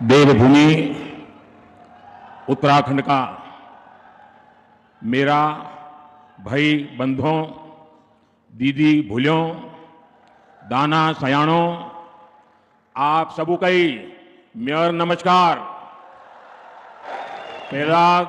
देवभूमि उत्तराखंड का मेरा भाई बंधुओं, दीदी भूलियों, दाना सयाणों, आप सबू कई मेयर नमस्कार। पैराग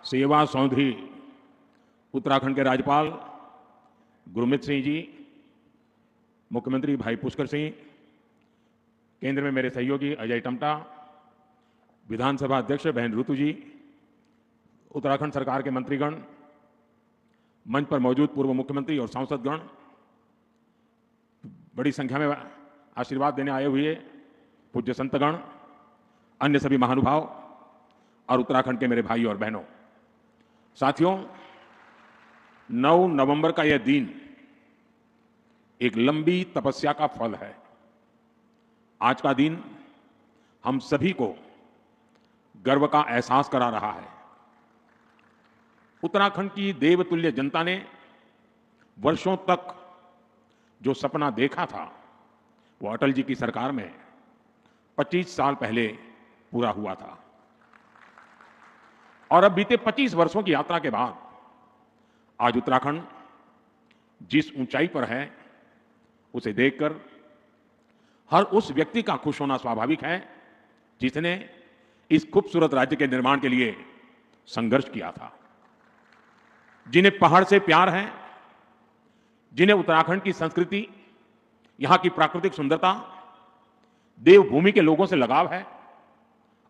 सेवा सौंधी उत्तराखंड के राज्यपाल गुरमीत सिंह जी, मुख्यमंत्री भाई पुष्कर सिंह, केंद्र में मेरे सहयोगी अजय टमटा, विधानसभा अध्यक्ष बहन ऋतु जी, उत्तराखंड सरकार के मंत्रीगण, मंच पर मौजूद पूर्व मुख्यमंत्री और सांसदगण, बड़ी संख्या में आशीर्वाद देने आए हुए पूज्य संतगण, अन्य सभी महानुभाव और उत्तराखंड के मेरे भाई और बहनों, साथियों, 9 नवंबर का यह दिन एक लंबी तपस्या का फल है। आज का दिन हम सभी को गर्व का एहसास करा रहा है। उत्तराखंड की देवतुल्य जनता ने वर्षों तक जो सपना देखा था, वो अटल जी की सरकार में 25 साल पहले पूरा हुआ था। और अब बीते 25 वर्षों की यात्रा के बाद आज उत्तराखंड जिस ऊंचाई पर है, उसे देखकर हर उस व्यक्ति का खुश होना स्वाभाविक है जिसने इस खूबसूरत राज्य के निर्माण के लिए संघर्ष किया था, जिन्हें पहाड़ से प्यार है, जिन्हें उत्तराखंड की संस्कृति, यहां की प्राकृतिक सुंदरता, देवभूमि के लोगों से लगाव है।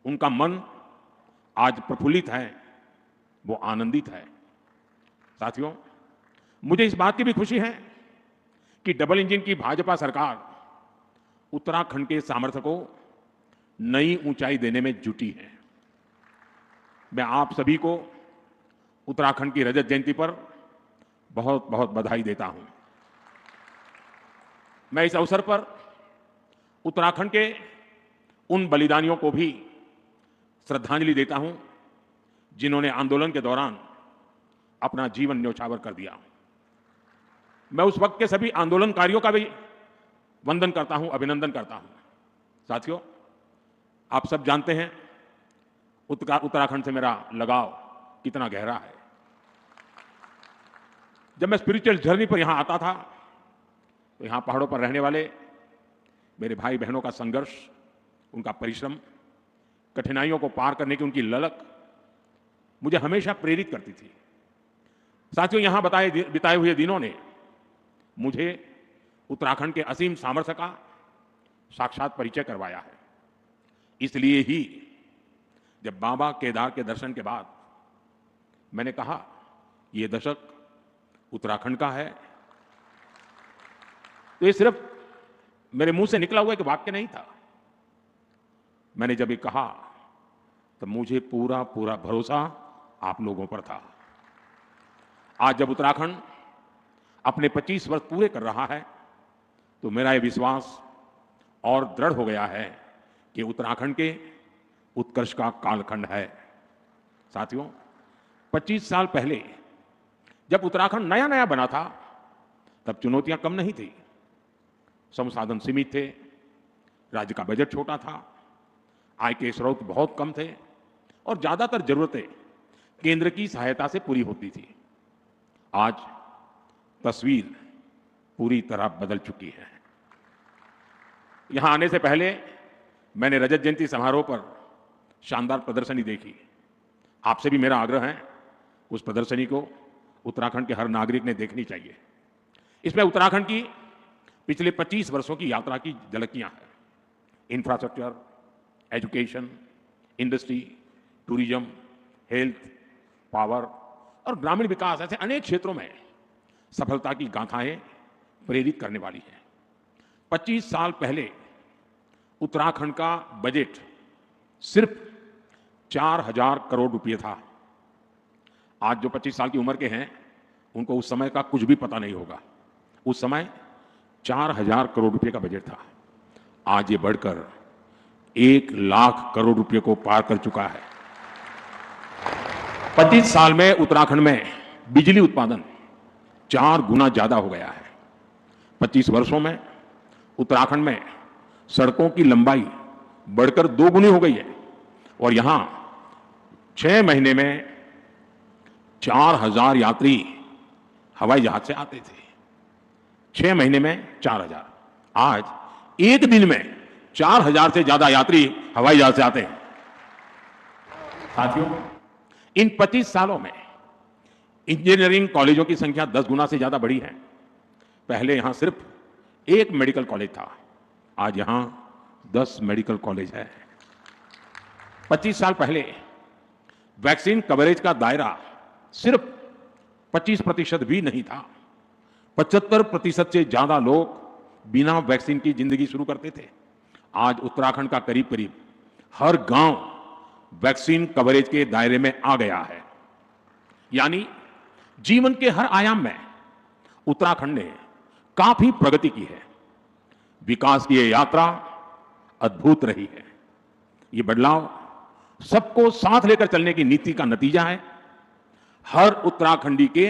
उनका मन आज प्रफुल्लित है, वो आनंदित है। साथियों, मुझे इस बात की भी खुशी है कि डबल इंजन की भाजपा सरकार उत्तराखंड के सामर्थ्य को नई ऊंचाई देने में जुटी है। मैं आप सभी को उत्तराखंड की रजत जयंती पर बहुत बहुत बधाई देता हूं। मैं इस अवसर पर उत्तराखंड के उन बलिदानियों को भी श्रद्धांजलि देता हूं जिन्होंने आंदोलन के दौरान अपना जीवन न्यौछावर कर दिया। मैं उस वक्त के सभी आंदोलनकारियों का भी वंदन करता हूं, अभिनंदन करता हूं। साथियों, आप सब जानते हैं उत्तराखंड से मेरा लगाव कितना गहरा है। जब मैं स्पिरिचुअल जर्नी पर यहां आता था, तो यहां पहाड़ों पर रहने वाले मेरे भाई बहनों का संघर्ष, उनका परिश्रम, कठिनाइयों को पार करने की उनकी ललक मुझे हमेशा प्रेरित करती थी। साथियों, यहां बिताए हुए दिनों ने मुझे उत्तराखंड के असीम सामर्थ्य का साक्षात परिचय करवाया है। इसलिए ही जब बाबा केदार के दर्शन के बाद मैंने कहा, यह दशक उत्तराखंड का है, तो ये सिर्फ मेरे मुंह से निकला हुआ एक वाक्य नहीं था। मैंने जब ये कहा तो मुझे पूरा पूरा भरोसा आप लोगों पर था। आज जब उत्तराखंड अपने 25 वर्ष पूरे कर रहा है, तो मेरा यह विश्वास और दृढ़ हो गया है कि उत्तराखंड के उत्कर्ष का कालखंड है। साथियों, 25 साल पहले जब उत्तराखंड नया नया बना था, तब चुनौतियां कम नहीं थी। संसाधन सीमित थे, राज्य का बजट छोटा था, आय के स्रोत बहुत कम थे और ज्यादातर जरूरतें केंद्र की सहायता से पूरी होती थी। आज तस्वीर पूरी तरह बदल चुकी है। यहां आने से पहले मैंने रजत जयंती समारोह पर शानदार प्रदर्शनी देखी। आपसे भी मेरा आग्रह है, उस प्रदर्शनी को उत्तराखंड के हर नागरिक ने देखनी चाहिए। इसमें उत्तराखंड की पिछले 25 वर्षों की यात्रा की झलकियां हैं। Infrastructure, education, industry, tourism, health, power और ग्रामीण विकास, ऐसे अनेक क्षेत्रों में सफलता की गाथाएं प्रेरित करने वाली हैं। 25 साल पहले उत्तराखंड का बजट सिर्फ 4000 करोड़ रुपए था। आज जो 25 साल की उम्र के हैं, उनको उस समय का कुछ भी पता नहीं होगा। उस समय 4000 करोड़ रुपए का बजट था। आज ये बढ़कर 1 लाख करोड़ रुपए को पार कर चुका है। 25 साल में उत्तराखंड में बिजली उत्पादन 4 गुना ज्यादा हो गया है। 25 वर्षों में उत्तराखंड में सड़कों की लंबाई बढ़कर 2 गुनी हो गई है और यहां 6 महीने में 4000 यात्री हवाई जहाज से आते थे। 6 महीने में 4000। आज एक दिन में 4000 से ज्यादा यात्री हवाई जहाज से आते हैं। साथियों, इन 25 सालों में इंजीनियरिंग कॉलेजों की संख्या 10 गुना से ज्यादा बढ़ी है। पहले यहां सिर्फ 1 मेडिकल कॉलेज था, आज यहां 10 मेडिकल कॉलेज है। 25 साल पहले वैक्सीन कवरेज का दायरा सिर्फ 25% भी नहीं था। 75% से ज्यादा लोग बिना वैक्सीन की जिंदगी शुरू करते थे। आज उत्तराखंड का करीब करीब हर गांव वैक्सीन कवरेज के दायरे में आ गया है। यानी जीवन के हर आयाम में उत्तराखंड ने काफी प्रगति की है। विकास की यह यात्रा अद्भुत रही है। ये बदलाव सबको साथ लेकर चलने की नीति का नतीजा है, हर उत्तराखंडी के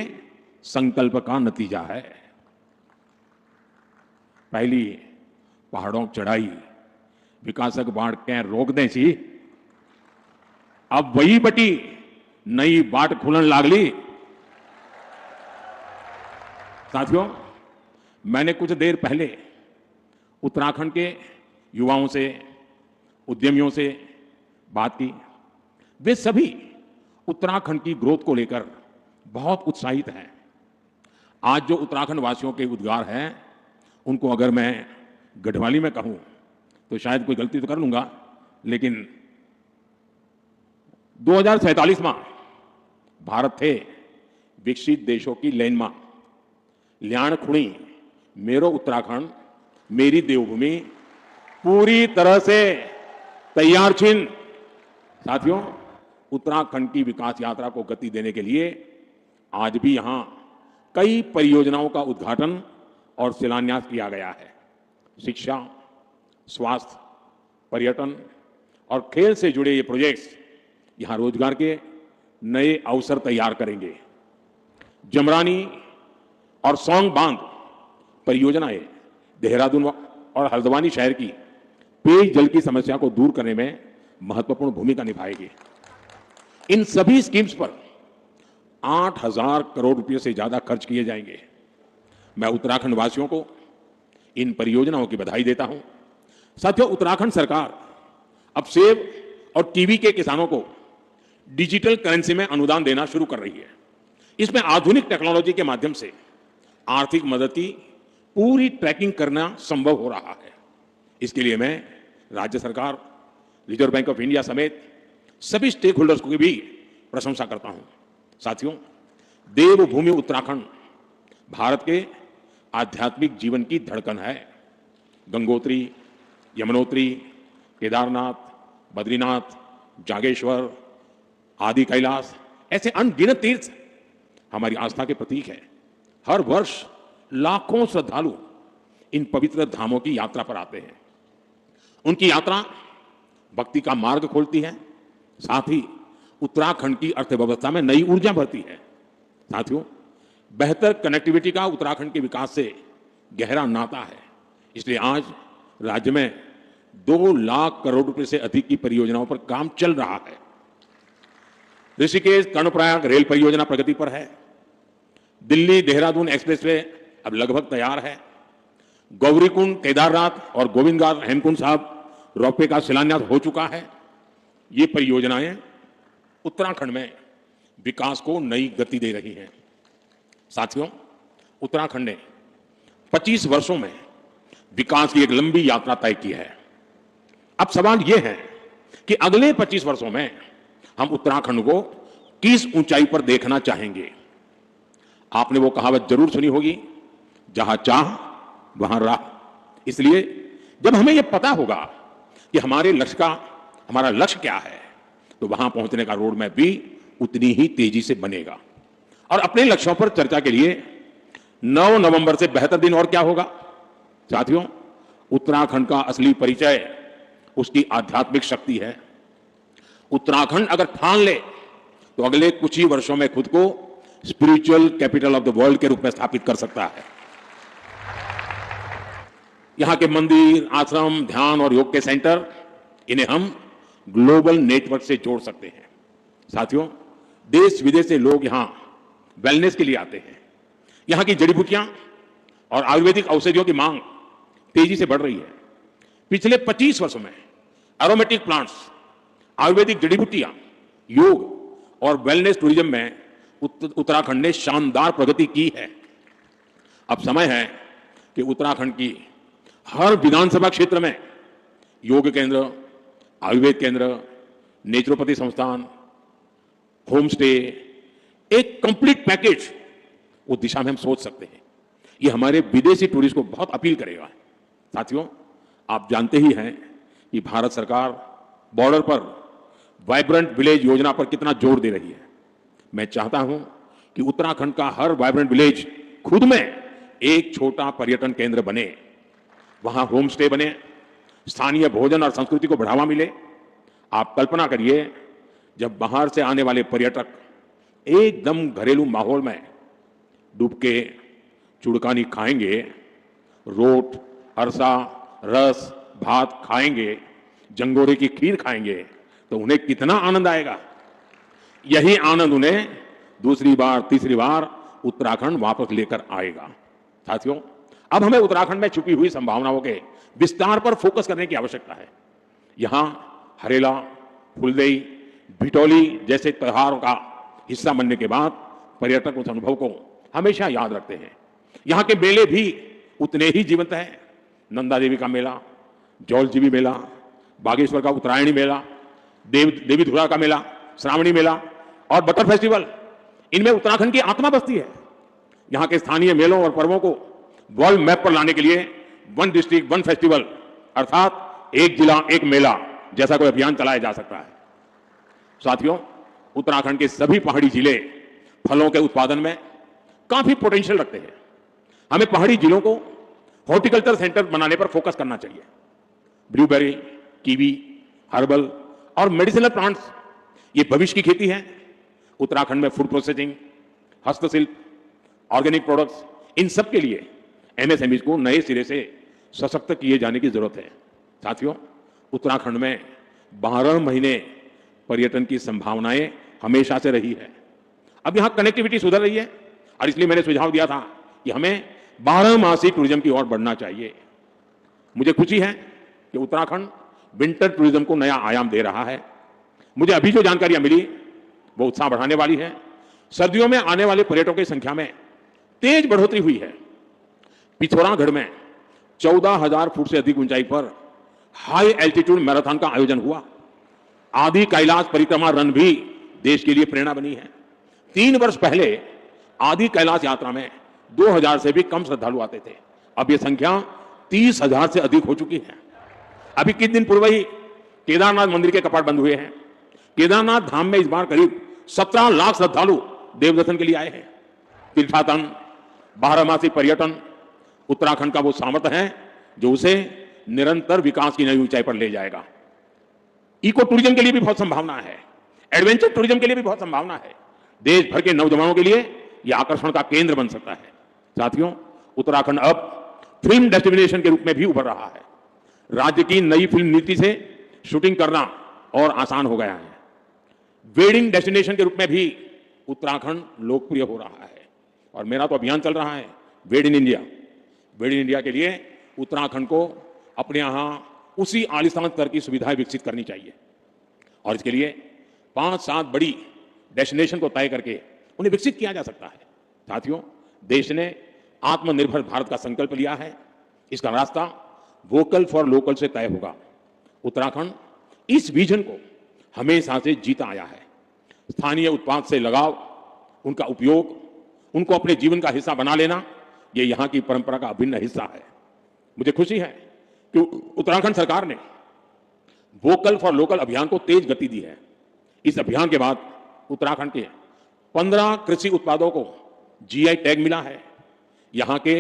संकल्प का नतीजा है। पहली पहाड़ों की चढ़ाई विकासक बाढ़ के रोक दें सी, अब वही बटी नई बाट खुलन लागली। साथियों, मैंने कुछ देर पहले उत्तराखंड के युवाओं से, उद्यमियों से बात की। वे सभी उत्तराखंड की ग्रोथ को लेकर बहुत उत्साहित हैं। आज जो उत्तराखंड वासियों के उद्गार हैं, उनको अगर मैं गढ़वाली में कहूं तो शायद कोई गलती तो कर लूंगा, लेकिन 2047 में भारत थे विकसित देशों की लेन में, ल्याण खुणी मेरो उत्तराखंड मेरी देवभूमि पूरी तरह से तैयार छिन। साथियों, उत्तराखंड की विकास यात्रा को गति देने के लिए आज भी यहां कई परियोजनाओं का उद्घाटन और शिलान्यास किया गया है। शिक्षा, स्वास्थ्य, पर्यटन और खेल से जुड़े ये प्रोजेक्ट्स यहां रोजगार के नए अवसर तैयार करेंगे। जमरानी और सौंग बांध परियोजनाएं देहरादून और हल्द्वानी शहर की पेयजल की समस्या को दूर करने में महत्वपूर्ण भूमिका निभाएगी। इन सभी स्कीम्स पर 8000 करोड़ रुपए से ज्यादा खर्च किए जाएंगे। मैं उत्तराखंड वासियों को इन परियोजनाओं की बधाई देता हूं। साथियों, उत्तराखंड सरकार अब सेब और कीवी के किसानों को डिजिटल करेंसी में अनुदान देना शुरू कर रही है। इसमें आधुनिक टेक्नोलॉजी के माध्यम से आर्थिक मदद की पूरी ट्रैकिंग करना संभव हो रहा है। इसके लिए मैं राज्य सरकार, रिजर्व बैंक ऑफ इंडिया समेत सभी स्टेक होल्डर्स की भी प्रशंसा करता हूं। साथियों, देवभूमि उत्तराखंड भारत के आध्यात्मिक जीवन की धड़कन है। गंगोत्री, यमुनोत्री, केदारनाथ, बद्रीनाथ, जागेश्वर, आदि कैलाश, ऐसे अनगिनत तीर्थ हमारी आस्था के प्रतीक है। हर वर्ष लाखों श्रद्धालु इन पवित्र धामों की यात्रा पर आते हैं। उनकी यात्रा भक्ति का मार्ग खोलती है, साथ ही उत्तराखंड की अर्थव्यवस्था में नई ऊर्जा भरती है। साथियों, बेहतर कनेक्टिविटी का उत्तराखंड के विकास से गहरा नाता है। इसलिए आज राज्य में 2 लाख करोड़ रुपए से अधिक की परियोजनाओं पर काम चल रहा है। ऋषिकेश कर्णप्रयाग रेल परियोजना प्रगति पर है। दिल्ली देहरादून एक्सप्रेसवे अब लगभग तैयार है। गौरीकुंड, केदारनाथ और गोविंदघाट हेमकुंड साहब रोपवे का शिलान्यास हो चुका है। ये परियोजनाएं उत्तराखंड में विकास को नई गति दे रही हैं। साथियों, उत्तराखंड ने 25 वर्षों में विकास की एक लंबी यात्रा तय की है। अब सवाल यह है कि अगले 25 वर्षों में हम उत्तराखंड को किस ऊंचाई पर देखना चाहेंगे। आपने वो कहावत जरूर सुनी होगी, जहां चाह वहां राह। इसलिए जब हमें यह पता होगा कि हमारा लक्ष्य क्या है, तो वहां पहुंचने का रोड मैप भी उतनी ही तेजी से बनेगा। और अपने लक्ष्यों पर चर्चा के लिए 9 नवंबर से बेहतर दिन और क्या होगा। साथियों, उत्तराखंड का असली परिचय उसकी आध्यात्मिक शक्ति है। उत्तराखंड अगर ठान ले तो अगले कुछ ही वर्षों में खुद को spiritual capital of the world के रूप में स्थापित कर सकता है। यहां के मंदिर, आश्रम, ध्यान और योग के सेंटर इन्हें हम ग्लोबल नेटवर्क से जोड़ सकते हैं। साथियों, देश विदेश से लोग यहां वेलनेस के लिए आते हैं। यहां की जड़ी बूटियां और आयुर्वेदिक औषधियों की मांग तेजी से बढ़ रही है। पिछले 25 वर्षों में एरोमेटिक प्लांट्स, आयुर्वेदिक जड़ी बूटियां, योग और वेलनेस टूरिज्म में उत्तराखंड ने शानदार प्रगति की है। अब समय है कि उत्तराखंड की हर विधानसभा क्षेत्र में योग केंद्र, आयुर्वेद केंद्र, नेचुरोपैथी संस्थान, होम स्टे, एक कंप्लीट पैकेज, उस दिशा में हम सोच सकते हैं। ये हमारे विदेशी टूरिस्ट को बहुत अपील करेगा। साथियों, आप जानते ही हैं कि भारत सरकार बॉर्डर पर वाइब्रेंट विलेज योजना पर कितना जोर दे रही है। मैं चाहता हूं कि उत्तराखंड का हर वाइब्रेंट विलेज खुद में एक छोटा पर्यटन केंद्र बने, वहां होम स्टे बने, स्थानीय भोजन और संस्कृति को बढ़ावा मिले। आप कल्पना करिए, जब बाहर से आने वाले पर्यटक एकदम घरेलू माहौल में डुबके चुड़कानी खाएंगे, रोट, अरसा, रस, भात खाएंगे, जंगोरे की खीर खाएंगे, तो उन्हें कितना आनंद आएगा। यही आनंद उन्हें दूसरी बार, तीसरी बार उत्तराखंड वापस लेकर आएगा। साथियों, अब हमें उत्तराखंड में छुपी हुई संभावनाओं के विस्तार पर फोकस करने की आवश्यकता है। यहां हरेला, फुलदेई, भिटौली जैसे त्योहारों का हिस्सा बनने के बाद पर्यटक उस अनुभव को हमेशा याद रखते हैं। यहां के मेले भी उतने ही जीवंत हैं। नंदा देवी का मेला, जौलजीबी मेला, बागेश्वर का उत्तरायणी मेला, देवी धुरा का मेला, श्रावणी मेला और बटर फेस्टिवल, इनमें उत्तराखंड की आत्मा बसती है। यहां के स्थानीय मेलों और पर्वों को वर्ल्ड मैप पर लाने के लिए वन डिस्ट्रिक्ट वन फेस्टिवल, अर्थात एक जिला एक मेला जैसा कोई अभियान चलाया जा सकता है। साथियों, उत्तराखंड के सभी पहाड़ी जिले फलों के उत्पादन में काफी पोटेंशियल रखते हैं। हमें पहाड़ी जिलों को हॉर्टिकल्चर सेंटर बनाने पर फोकस करना चाहिए। ब्लूबेरी, कीवी, हर्बल और मेडिसिनल प्लांट्स, ये भविष्य की खेती है। उत्तराखंड में फूड प्रोसेसिंग, हस्तशिल्प, ऑर्गेनिक प्रोडक्ट्स, इन सब के लिए एमएसएमई को नए सिरे से सशक्त किए जाने की जरूरत है। साथियों, उत्तराखंड में 12 महीने पर्यटन की संभावनाएं हमेशा से रही है। अब यहां कनेक्टिविटी सुधर रही है और इसलिए मैंने सुझाव दिया था कि हमें 12 मासी टूरिज्म की ओर बढ़ना चाहिए। मुझे खुशी है कि उत्तराखंड विंटर टूरिज्म को नया आयाम दे रहा है। मुझे अभी जो जानकारियां मिली वो उत्साह बढ़ाने वाली है। सर्दियों में आने वाले पर्यटकों की संख्या में तेज बढ़ोतरी हुई है। पिथौरागढ़ में 14,000 फुट से अधिक ऊंचाई पर हाई एल्टीट्यूड मैराथन का आयोजन हुआ। आदि कैलाश परिक्रमा रन भी देश के लिए प्रेरणा बनी है। 3 वर्ष पहले आदि कैलाश यात्रा में 2,000 से भी कम श्रद्धालु आते थे। अब यह संख्या 30,000 से अधिक हो चुकी है। अभी कुछ दिन पूर्व ही केदारनाथ मंदिर के कपाट बंद हुए हैं। केदारनाथ धाम में इस बार करीब 17 लाख श्रद्धालु देव दर्शन के लिए आए हैं। तीर्थाटन, 12मासी पर्यटन उत्तराखंड का वो सामर्थ्य है जो उसे निरंतर विकास की नई ऊंचाई पर ले जाएगा। इको टूरिज्म के लिए भी बहुत संभावना है। एडवेंचर टूरिज्म के लिए भी बहुत संभावना है। देश भर के नौजवानों के लिए यह आकर्षण का केंद्र बन सकता है। साथियों, उत्तराखंड अब फिल्म डेस्टिनेशन के रूप में भी उभर रहा है। राज्य की नई फिल्म नीति से शूटिंग करना और आसान हो गया है। वेडिंग डेस्टिनेशन के रूप में भी उत्तराखंड लोकप्रिय हो रहा है और मेरा तो अभियान चल रहा है वेड in India. Wade in India के लिए उत्तराखंड को अपने यहां उसी आलिशान स्तर की सुविधाएं विकसित करनी चाहिए और इसके लिए 5-7 बड़ी डेस्टिनेशन को तय करके उन्हें विकसित किया जा सकता है। साथियों, देश ने आत्मनिर्भर भारत का संकल्प लिया है। इसका रास्ता वोकल फॉर लोकल से तय होगा। उत्तराखंड इस विजन को हमेशा से जीता आया है। स्थानीय उत्पाद से लगाव, उनका उपयोग, उनको अपने जीवन का हिस्सा बना लेना, ये यहां की परंपरा का अभिन्न हिस्सा है। मुझे खुशी है कि उत्तराखंड सरकार ने वोकल फॉर लोकल अभियान को तेज गति दी है। इस अभियान के बाद उत्तराखंड के 15 कृषि उत्पादों को जीआई टैग मिला है। यहां के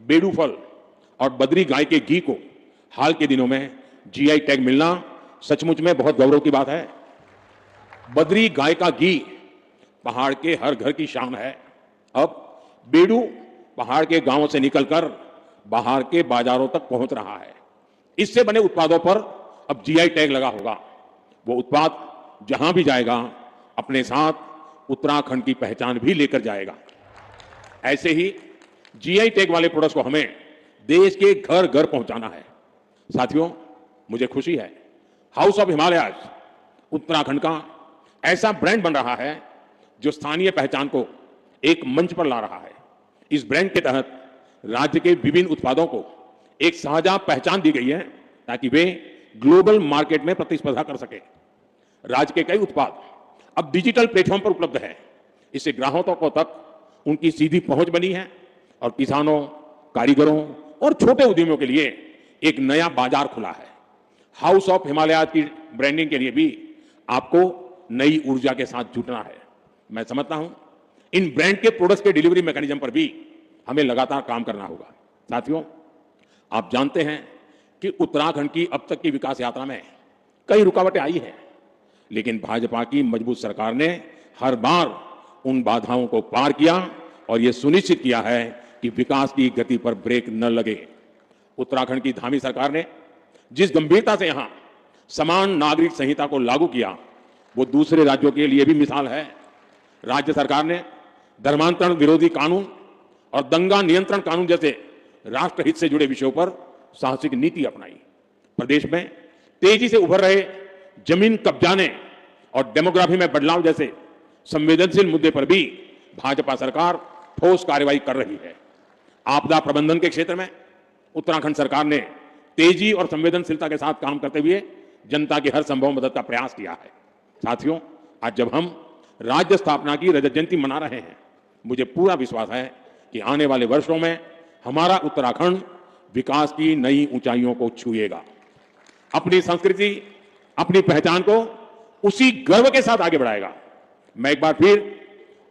बेडू फल और बद्री गाय के घी को हाल के दिनों में जीआई टैग मिलना सचमुच में बहुत गौरव की बात है। बद्री गाय का घी पहाड़ के हर घर की शान है। अब बेडू पहाड़ के गांवों से निकलकर बाहर के बाजारों तक पहुंच रहा है। इससे बने उत्पादों पर अब जीआई टैग लगा होगा, वो उत्पाद जहां भी जाएगा अपने साथ उत्तराखंड की पहचान भी लेकर जाएगा। ऐसे ही जीआई टैग वाले प्रोडक्ट्स को हमें देश के घर घर पहुंचाना है। साथियों, मुझे खुशी है हाउस ऑफ हिमालयाज उत्तराखंड का ऐसा ब्रांड बन रहा है जो स्थानीय पहचान को एक मंच पर ला रहा है। इस ब्रांड के तहत राज्य के विभिन्न उत्पादों को एक साझा पहचान दी गई है ताकि वे ग्लोबल मार्केट में प्रतिस्पर्धा कर सके। राज्य के कई उत्पाद अब डिजिटल प्लेटफॉर्म पर उपलब्ध है। इससे ग्राहकों तक उनकी सीधी पहुंच बनी है और किसानों, कारीगरों और छोटे उद्यमियों के लिए एक नया बाजार खुला है। हाउस ऑफ हिमालयाज की ब्रांडिंग के लिए भी आपको नई ऊर्जा के साथ जुटना है। मैं समझता हूं इन ब्रांड के प्रोडक्ट्स के डिलीवरी मैकेनिज्म पर भी हमें लगातार काम करना होगा। साथियों, आप जानते हैं कि उत्तराखंड की अब तक की विकास यात्रा में कई रुकावटें आई हैं, लेकिन भाजपा की मजबूत सरकार ने हर बार उन बाधाओं को पार किया और यह सुनिश्चित किया है कि विकास की गति पर ब्रेक न लगे। उत्तराखंड की धामी सरकार ने जिस गंभीरता से यहां समान नागरिक संहिता को लागू किया, वो दूसरे राज्यों के लिए भी मिसाल है। राज्य सरकार ने धर्मांतरण विरोधी कानून और दंगा नियंत्रण कानून जैसे राष्ट्रहित से जुड़े विषयों पर साहसिक नीति अपनाई। प्रदेश में तेजी से उभर रहे जमीन कब्जाने और डेमोग्राफी में बदलाव जैसे संवेदनशील मुद्दे पर भी भाजपा सरकार ठोस कार्रवाई कर रही है। आपदा प्रबंधन के क्षेत्र में उत्तराखंड सरकार ने तेजी और संवेदनशीलता के साथ काम करते हुए जनता की हर संभव मदद का प्रयास किया है। साथियों, आज जब हम राज्य स्थापना की रजत जयंती मना रहे हैं, मुझे पूरा विश्वास है कि आने वाले वर्षों में हमारा उत्तराखंड विकास की नई ऊंचाइयों को छुएगा। अपनी संस्कृति, अपनी पहचान को उसी गर्व के साथ आगे बढ़ाएगा। मैं एक बार फिर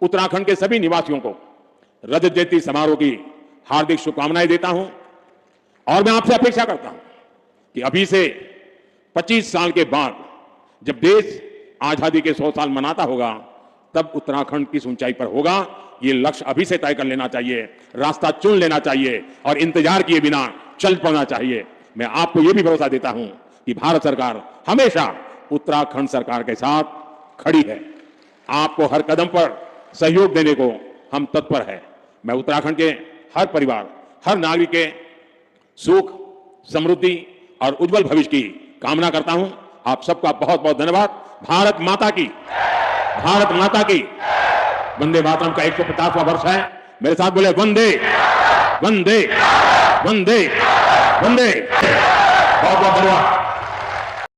उत्तराखंड के सभी निवासियों को रजत जयंती समारोह की हार्दिक शुभकामनाएं देता हूं और मैं आपसे अपेक्षा करता हूं कि अभी से 25 साल के बाद जब देश आजादी के 100 साल मनाता होगा, तब उत्तराखंड किस ऊंचाई पर होगा, ये लक्ष्य अभी से तय कर लेना चाहिए, रास्ता चुन लेना चाहिए और इंतजार किए बिना चल पड़ना चाहिए। मैं आपको यह भी भरोसा देता हूं कि भारत सरकार हमेशा उत्तराखंड सरकार के साथ खड़ी है। आपको हर कदम पर सहयोग देने को हम तत्पर हैं। मैं उत्तराखंड के हर परिवार, हर नागरिक के सुख, समृद्धि और उज्जवल भविष्य की कामना करता हूं। आप सबका बहुत बहुत धन्यवाद। भारत माता की, भारत माता की। वंदे मातरम का 150वां वर्ष है। मेरे साथ बोले वंदे वंदे वंदे वंदे। बहुत बहुत धन्यवाद।